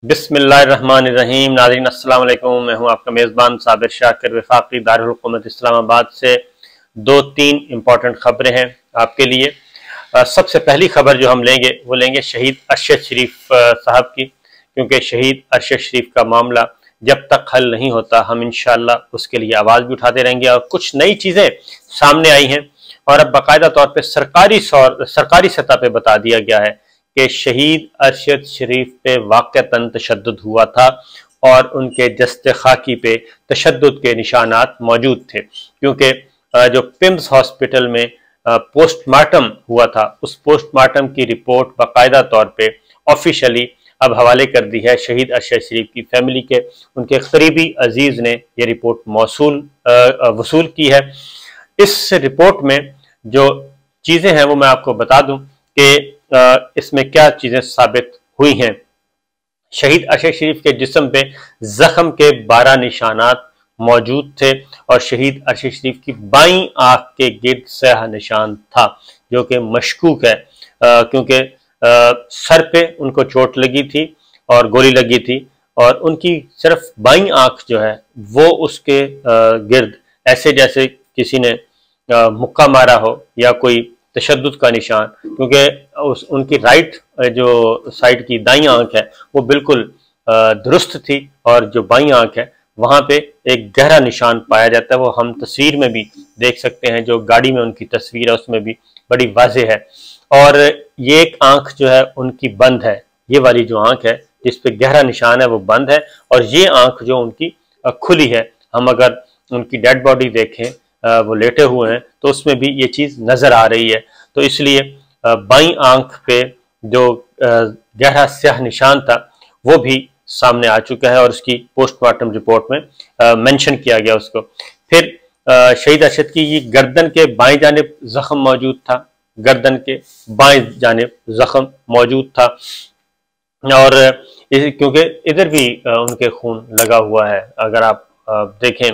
बिस्मिल्लाहिर्रहमानिर्रहीम। नाज़रीन अस्सलाम वालेकुम। मैं हूं आपका मेज़बान साबिर शाकिर वफाकी दारुल हुकूमत इस्लामाबाद से। दो तीन इम्पॉर्टेंट खबरें हैं आपके लिए। सबसे पहली खबर जो हम लेंगे वो लेंगे शहीद अरशद शरीफ साहब की, क्योंकि शहीद अरशद शरीफ का मामला जब तक हल नहीं होता हम इंशाअल्लाह उसके लिए आवाज़ भी उठाते रहेंगे। और कुछ नई चीज़ें सामने आई हैं और अब बाकायदा तौर पर सरकारी सतह पर बता दिया गया है कि शहीद अरशद शरीफ पे वाक़तन तशद्दुद हुआ था और उनके जस्ते खाकी पे तशद्दुद के निशानात मौजूद थे, क्योंकि जो पिम्स हॉस्पिटल में पोस्टमार्टम हुआ था उस पोस्टमार्टम की रिपोर्ट बाकायदा तौर पे ऑफिशियली अब हवाले कर दी है शहीद अरशद शरीफ की फैमिली के। उनके करीबी अजीज़ ने ये रिपोर्ट वसूल की है। इस रिपोर्ट में जो चीज़ें हैं वो मैं आपको बता दूं कि इसमें क्या चीज़ें साबित हुई हैं। शहीद अरशद शरीफ के जिस्म पे जख्म के 12 निशानात मौजूद थे और शहीद अरशद शरीफ की बाईं आंख के गिर्द स्याह निशान था, जो कि मशकूक है क्योंकि सर पे उनको चोट लगी थी और गोली लगी थी और उनकी सिर्फ बाईं आंख जो है वो उसके गिर्द ऐसे जैसे किसी ने मुक्का मारा हो या कोई तशद्दुद का निशान, क्योंकि उनकी राइट जो साइड की दाईं आंख है वो बिल्कुल दुरुस्त थी और जो बाईं आंख है वहाँ पे एक गहरा निशान पाया जाता है। वो हम तस्वीर में भी देख सकते हैं, जो गाड़ी में उनकी तस्वीर है उसमें भी बड़ी वाज़ेह है। और ये एक आंख जो है उनकी बंद है, ये वाली जो आंख है जिस पे गहरा निशान है वो बंद है और ये आंख जो उनकी खुली है। हम अगर उनकी डेड बॉडी देखें, वो लेटे हुए हैं, तो उसमें भी ये चीज़ नज़र आ रही है। तो इसलिए बाईं आंख पे जो गहरा स्याह निशान था वो भी सामने आ चुका है और उसकी पोस्टमार्टम रिपोर्ट में मेंशन किया गया उसको। फिर शहीद अरशद की ये गर्दन के बाएं जानिब जख्म मौजूद था, गर्दन के बाएं जानिब जख्म मौजूद था और क्योंकि इधर भी उनके खून लगा हुआ है। अगर आप देखें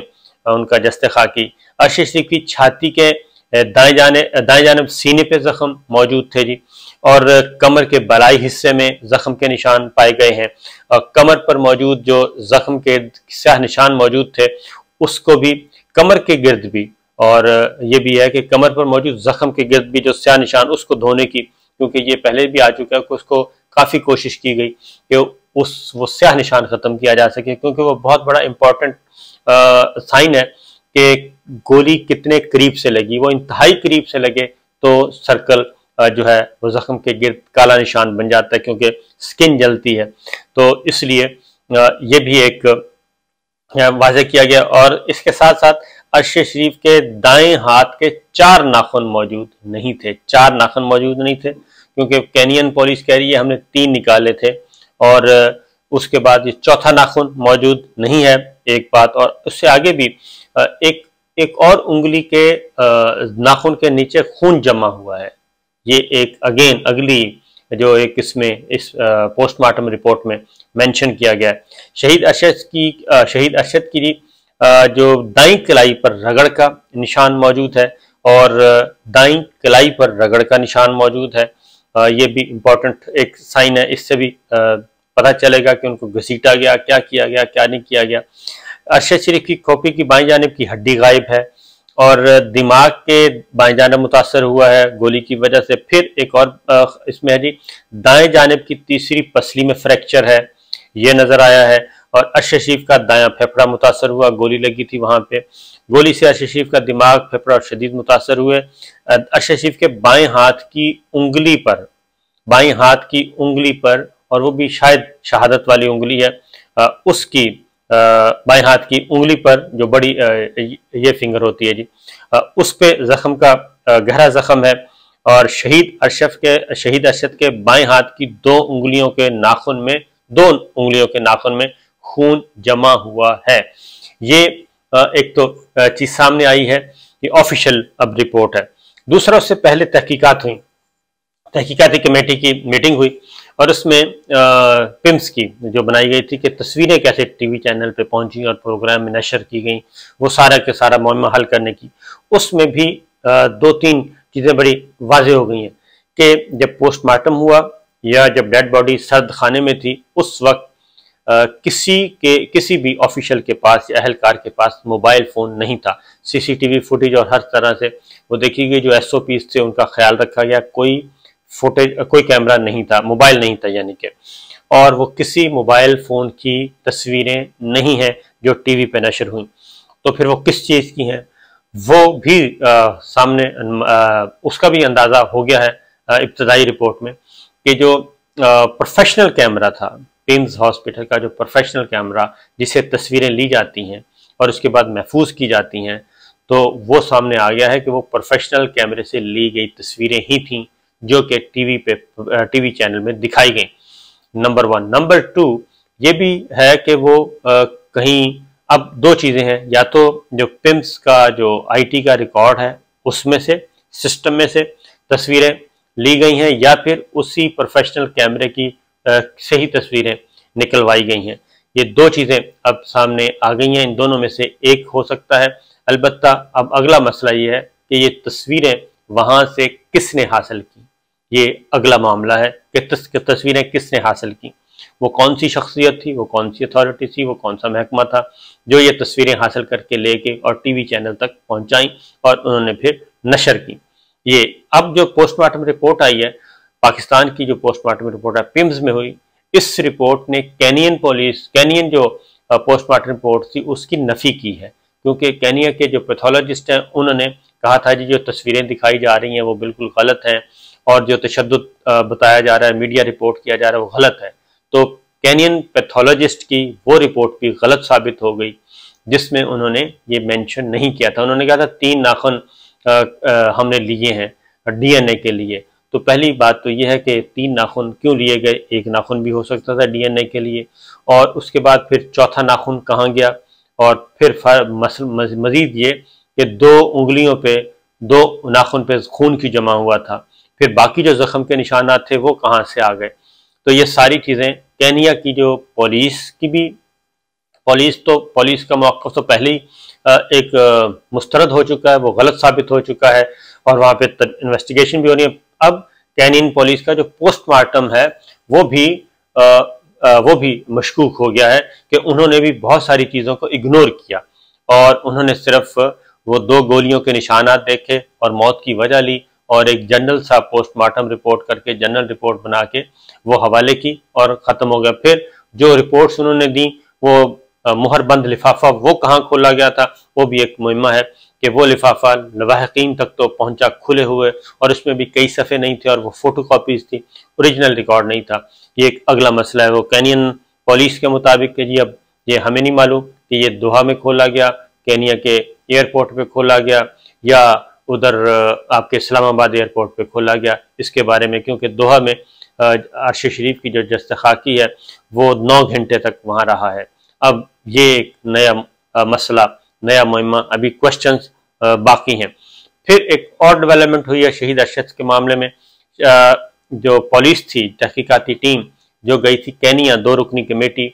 उनका जस्ते खाकी, अरशद शरीफ की छाती के दाएं जानिब सीने पे जख्म मौजूद थे जी, और कमर के बलाई हिस्से में जख्म के निशान पाए गए हैं। और कमर पर मौजूद जो जख्म के स्याह निशान मौजूद थे उसको भी कमर के गिर्द भी, और ये भी है कि कमर पर मौजूद जख्म के गिर्द भी जो स्याह निशान उसको धोने की, क्योंकि ये पहले भी आ चुका है कि उसको काफ़ी कोशिश की गई कि वो स्याह निशान ख़त्म किया जा सके, क्योंकि वो बहुत बड़ा इम्पोर्टेंट साइन है कि गोली कितने करीब से लगी। वो इंतहाई करीब से लगे तो सर्कल जो है वो जख्म के गिर्द काला निशान बन जाता है, क्योंकि स्किन जलती है। तो इसलिए ये भी एक वाज़ेह किया गया। और इसके साथ साथ अरशद शरीफ के दाएं हाथ के 4 नाखून मौजूद नहीं थे, 4 नाखून मौजूद नहीं थे, क्योंकि केनियन पुलिस कह रही है हमने 3 निकाले थे और उसके बाद ये चौथा नाखून मौजूद नहीं है, एक बात। और उससे आगे भी एक और उंगली के नाखून के नीचे खून जमा हुआ है। ये एक अगेन अगली जो एक इसमें इस पोस्टमार्टम रिपोर्ट में मेंशन किया गया है। शहीद अरशद की जो दाईं कलाई पर रगड़ का निशान मौजूद है और दाईं कलाई पर रगड़ का निशान मौजूद है। ये भी इम्पोर्टेंट एक साइन है, इससे भी पता चलेगा कि उनको घसीटा गया, क्या किया गया, क्या नहीं किया गया। अरशद शरीफ की खोपड़ी की बाईं जानिब की हड्डी गायब है और दिमाग के बाईं जानिब मुतासर हुआ है गोली की वजह से। फिर एक और इसमें है जी, दाएं जानिब की तीसरी पसली में फ्रैक्चर है, ये नज़र आया है। और अरशद शरीफ का दायां फेफड़ा मुतासर हुआ, गोली लगी थी वहाँ पे। गोली से अरशद शरीफ का दिमाग, फेफड़ा और शदीद मुतासर हुए। अरशद शरीफ के बाएं हाथ की उंगली पर, और वो भी शायद शहादत वाली उंगली है, उसकी बाएं हाथ की उंगली पर जो बड़ी ये फिंगर होती है जी, उस पे जख्म का गहरा जख्म है। और शहीद अरशद के बाएं हाथ की 2 उंगलियों के नाखून में खून जमा हुआ है। ये एक तो चीज सामने आई है, ये ऑफिशियल अब रिपोर्ट है। दूसरा, उससे पहले तहकीकाती कमेटी की मीटिंग हुई और उसमें पिम्स की जो बनाई गई थी कि तस्वीरें कैसे टीवी चैनल पे पहुंची और प्रोग्राम में नशर की गई, वो सारा के सारा मामला हल करने की, उसमें भी 2-3 चीज़ें बड़ी वाज़ेह हो गई हैं कि जब पोस्टमार्टम हुआ या जब डेड बॉडी सर्द खाने में थी उस वक्त किसी भी ऑफिशियल के पास या अहलकार के पास मोबाइल फ़ोन नहीं था। सीसीटीवी फुटेज और हर तरह से वो देखी गई, जो SOPs थे उनका ख्याल रखा गया। कोई फुटेज, कोई कैमरा नहीं था, मोबाइल नहीं था यानी कि, और वो किसी मोबाइल फ़ोन की तस्वीरें नहीं हैं जो टीवी पे नशर हुई। तो फिर वो किस चीज़ की हैं वो भी सामने उसका भी अंदाज़ा हो गया है इब्तदाई रिपोर्ट में कि जो प्रोफेशनल कैमरा था, पिम्स हॉस्पिटल का जो प्रोफेशनल कैमरा जिसे तस्वीरें ली जाती हैं और उसके बाद महफूज की जाती हैं, तो वो सामने आ गया है कि वो प्रोफेशनल कैमरे से ली गई तस्वीरें ही थीं जो कि टीवी चैनल में दिखाई गई। नंबर 1। नंबर 2 ये भी है कि वो कहीं, अब दो चीज़ें हैं, या तो जो पिम्स का जो IT का रिकॉर्ड है उसमें से, सिस्टम में से तस्वीरें ली गई हैं, या फिर उसी प्रोफेशनल कैमरे की से ही तस्वीरें निकलवाई गई हैं। ये दो चीज़ें अब सामने आ गई हैं, इन दोनों में से एक हो सकता है। अलबत्ता अब अगला मसला ये है कि ये तस्वीरें वहाँ से किसने हासिल की, ये अगला मामला है कि तस्वीरें किसने हासिल की। वो कौन सी शख्सियत थी, वो कौन सी अथॉरिटी थी, वो कौन सा महकमा था जो ये तस्वीरें हासिल करके लेके और टीवी चैनल तक पहुंचाई और उन्होंने फिर नशर की। ये अब जो पोस्टमार्टम रिपोर्ट आई है, पाकिस्तान की जो पोस्टमार्टम रिपोर्ट है पिम्स में हुई, इस रिपोर्ट ने केनियन जो पोस्टमार्टम रिपोर्ट थी उसकी नफी की है, क्योंकि केनिया के जो पैथोलॉजिस्ट हैं उन्होंने कहा था जी जो तस्वीरें दिखाई जा रही हैं वो बिल्कुल गलत हैं और जो तशद्दुद बताया जा रहा है, मीडिया रिपोर्ट किया जा रहा है, वो गलत है। तो केनियन पैथोलॉजिस्ट की वो रिपोर्ट भी गलत साबित हो गई जिसमें उन्होंने ये मेंशन नहीं किया था। उन्होंने कहा था 3 नाखून हमने लिए हैं DNA के लिए। तो पहली बात तो ये है कि 3 नाखून क्यों लिए गए, 1 नाखून भी हो सकता था DNA के लिए, और उसके बाद फिर चौथा नाखून कहाँ गया, और फिर मजीद ये कि 2 उंगलियों पे, 2 नाखून पे खून क्यों जमा हुआ था, फिर बाकी जो जख्म के निशानात थे वो कहाँ से आ गए। तो ये सारी चीज़ें केनिया की जो पुलिस का मौक़िफ़ तो पहले ही एक मुस्तरद हो चुका है, वो गलत साबित हो चुका है और वहाँ पे इन्वेस्टिगेशन भी हो रही है। अब केनियन पुलिस का जो पोस्टमार्टम है वो भी मशकूक हो गया है कि उन्होंने भी बहुत सारी चीज़ों को इग्नोर किया और उन्होंने सिर्फ वो 2 गोलियों के निशानात देखे और मौत की वजह ली और एक जनरल सा पोस्टमार्टम रिपोर्ट करके, जनरल रिपोर्ट बना के वो हवाले की और ख़त्म हो गया। फिर जो रिपोर्ट्स उन्होंने दी वो मुहरबंद लिफाफा वो कहाँ खोला गया था, वो भी एक मुहिम्मा है कि वो लिफाफा लवाहिकीन तक तो पहुंचा खुले हुए और उसमें भी कई सफ़े नहीं थे और वो फ़ोटो कॉपीज़ थी, ओरिजिनल रिकॉर्ड नहीं था। ये एक अगला मसला है। वो केनियन पुलिस के मुताबिक कि जी अब ये हमें नहीं मालूम कि ये दोहा में खोला गया, केनिया के एयरपोर्ट पे खोला गया या उधर आपके इस्लामाबाद एयरपोर्ट पे खोला गया, इसके बारे में, क्योंकि दोहा में अर्श शरीफ की जो जस्तखाकी है वो 9 घंटे तक वहाँ रहा है। अब ये एक नया मसला, नया मुहिम्मा, अभी क्वेश्चंस बाकी हैं। फिर एक और डेवलपमेंट हुई है शहीद अरशद के मामले में। जो पुलिस थी, तहकीकाती टीम जो गई थी केनिया, 2 रुकनी कमेटी,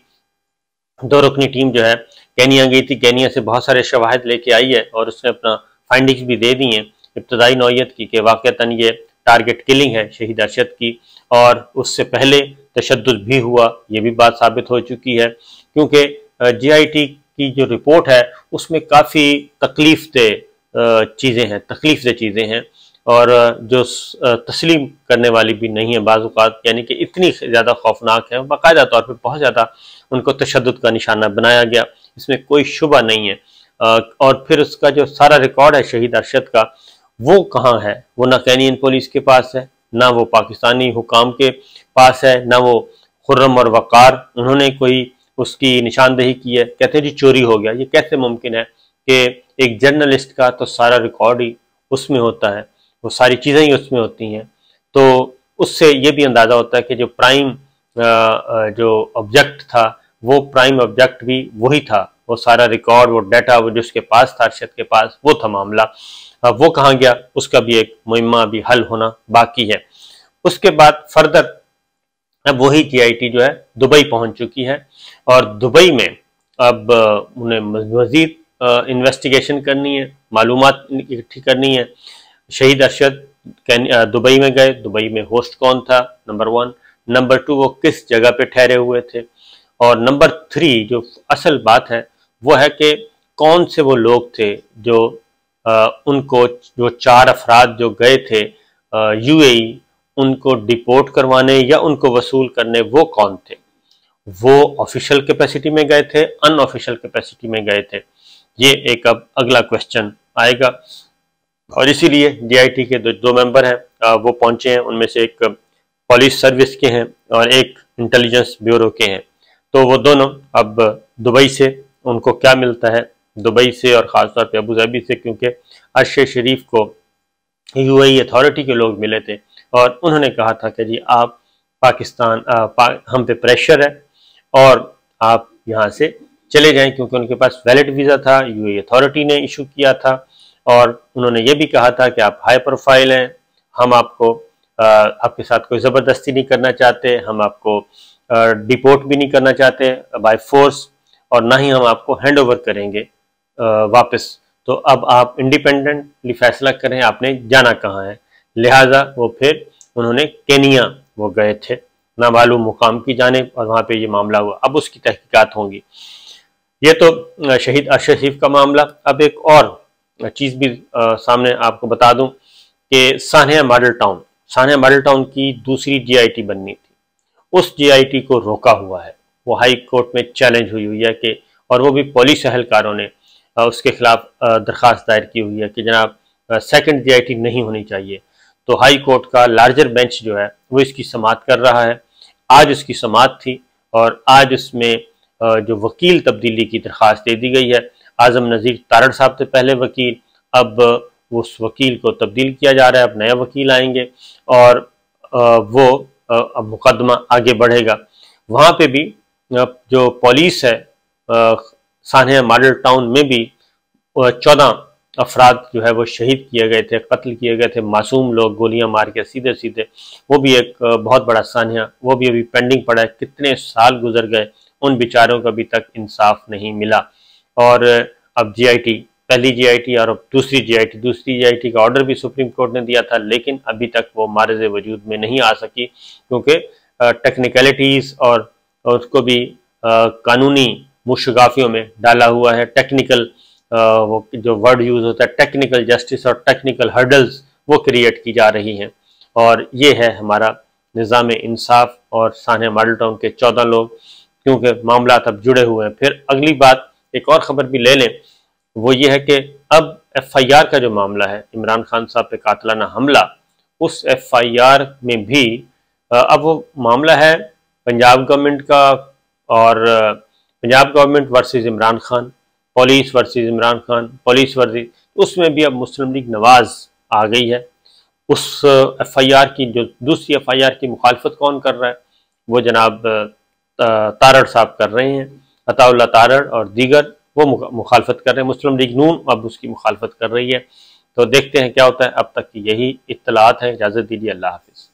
2 रुकनी टीम जो है केनिया गई थी, केनिया से बहुत सारे शवाहिद लेके आई है और उसने अपना फाइंडिंग्स भी दे दी हैं इब्तदाई नौयत की कि वाक़तन ये टारगेट किलिंग है शहीद अरशद की और उससे पहले तशद्दुद भी हुआ, ये भी बात साबित हो चुकी है। क्योंकि GIT की जो रिपोर्ट है उसमें काफ़ी तकलीफ़देह चीज़ें हैं और जो तस्लीम करने वाली भी नहीं है बाज़ औक़ात, यानी कि इतनी ज़्यादा खौफनाक है, बाकायदा तौर पर बहुत ज़्यादा उनको तशद्दुद का निशाना बनाया गया, इसमें कोई शुबा नहीं है। और फिर उसका जो सारा रिकॉर्ड है शहीद अरशद का वो कहाँ है, वो ना केनियन पुलिस के पास है, ना वो पाकिस्तानी हुकाम के पास है, ना वो खुर्रम और वक़ार उन्होंने कोई उसकी निशानदेही की है। कहते हैं जी चोरी हो गया, ये कैसे मुमकिन है कि एक जर्नलिस्ट का तो सारा रिकॉर्ड ही उसमें होता है, वो सारी चीज़ें ही उसमें होती हैं। तो उससे ये भी अंदाज़ा होता है कि जो प्राइम जो ऑब्जेक्ट था वो प्राइम ऑब्जेक्ट भी वही था, वो सारा रिकॉर्ड, वो डाटा, वो जिसके पास था, अरशद के पास, वो था मामला। वो कहाँ गया, उसका भी एक मुहिम्मा भी हल होना बाकी है। उसके बाद फर्दर अब वही GIT जो है दुबई पहुंच चुकी है और दुबई में अब उन्हें मज़ीद इन्वेस्टिगेशन करनी है, मालूमात इकट्ठी करनी है। शहीद अरशद दुबई में गए, दुबई में होस्ट कौन था, नंबर 1, नंबर 2 वो किस जगह पे ठहरे हुए थे, और नंबर 3 जो असल बात है वो है कि कौन से वो लोग थे जो उनको जो 4 अफराद जो गए थे यूएई उनको डिपोर्ट करवाने या उनको वसूल करने, वो कौन थे? वो ऑफिशियल कैपेसिटी में गए थे, अनऑफिशियल कैपेसिटी में गए थे? ये एक अब अगला क्वेश्चन आएगा और इसीलिए जीआईटी के दो मेंबर हैं वो पहुंचे हैं। उनमें से एक पुलिस सर्विस के हैं और एक इंटेलिजेंस ब्यूरो के हैं। तो वो दोनों अब दुबई से उनको क्या मिलता है, दुबई से और ख़ासतौर पे अबू धाबी से, क्योंकि अर्श शरीफ को यूएई अथॉरिटी के लोग मिले थे और उन्होंने कहा था कि जी आप पाकिस्तान हम पे प्रेशर है और आप यहाँ से चले जाएं, क्योंकि उनके पास वैलिड वीज़ा था, यूएई अथॉरिटी ने इशू किया था और उन्होंने ये भी कहा था कि आप हाई प्रोफाइल हैं, हम आपको आपके साथ कोई ज़बरदस्ती नहीं करना चाहते, हम आपको डिपोर्ट भी नहीं करना चाहते बाय फोर्स और ना ही हम आपको हैंड ओवर करेंगे वापस। तो अब आप इंडिपेंडेंटली फैसला करें आपने जाना कहाँ है। लिहाजा वो फिर उन्होंने केनिया वो गए थे नामालूम मुकाम की जानिब और वहाँ पे ये मामला हुआ। अब उसकी तहकीकात होंगी। ये तो शहीद अर्श शरीफ का मामला। अब एक और चीज़ भी सामने आपको बता दूं कि सानिया मॉडल टाउन की दूसरी जीआईटी बननी थी, उस जीआईटी को रोका हुआ है। वो हाई कोर्ट में चैलेंज हुई है कि, और वो भी पुलिस अहलकारों ने उसके खिलाफ दरख्वास्त दायर की हुई है कि जनाब सेकंड जीआईटी नहीं होनी चाहिए। तो हाई कोर्ट का लार्जर बेंच जो है वो इसकी समाअत कर रहा है। आज उसकी समाअत थी और आज उसमें जो वकील तब्दीली की दरख्वास्त दे दी गई है। आजम नज़ीर तारड़ साहब थे पहले वकील, अब उस वकील को तब्दील किया जा रहा है, अब नया वकील आएंगे और वो अब मुकदमा आगे बढ़ेगा। वहाँ पे भी जो पुलिस है सानिया मॉडल टाउन में भी 14 अफराद जो है वो शहीद किए गए थे, कत्ल किए गए थे, मासूम लोग गोलियां मार के सीधे सीधे। वो भी एक बहुत बड़ा सानिया, वो भी अभी पेंडिंग पड़ा है। कितने साल गुजर गए, उन बेचारों को अभी तक इंसाफ नहीं मिला। और अब जीआईटी, पहली जीआईटी और अब दूसरी जीआईटी का ऑर्डर भी सुप्रीम कोर्ट ने दिया था, लेकिन अभी तक वो मारज़ वजूद में नहीं आ सकी, क्योंकि टेक्निकलिटीज़ और उसको भी कानूनी मुशगाफियों में डाला हुआ है। टेक्निकल वो जो वर्ड यूज़ होता है टेक्निकल जस्टिस और टेक्निकल हर्डल्स वो क्रिएट की जा रही हैं। और ये है हमारा निज़ाम इंसाफ और सानिया मॉडल टाउन के 14 लोग, क्योंकि मामला अब जुड़े हुए हैं। फिर अगली बात एक और ख़बर भी ले लें, वो ये है कि अब FIR का जो मामला है इमरान खान साहब पे कातलाना हमला, उस FIR में भी अब वो मामला है पंजाब गवर्नमेंट का और Punjab government versus Imran Khan, police versus Imran Khan, police versus, उसमें भी अब मुस्लिम लीग नवाज आ गई है। उस FIR की जो दूसरी FIR की मुखालफत कौन कर रहा है, वो जनाब तारड़ साहब कर रहे हैं, अताउल्लाह तारड़ और दीगर वो मुखालफत कर रहे हैं। मुस्लिम लीग नून अब उसकी मुखालफत कर रही है। तो देखते हैं क्या होता है। अब तक की यही इत्तलात है। इजाज़त दीजिए, अल्लाह हाफिज़।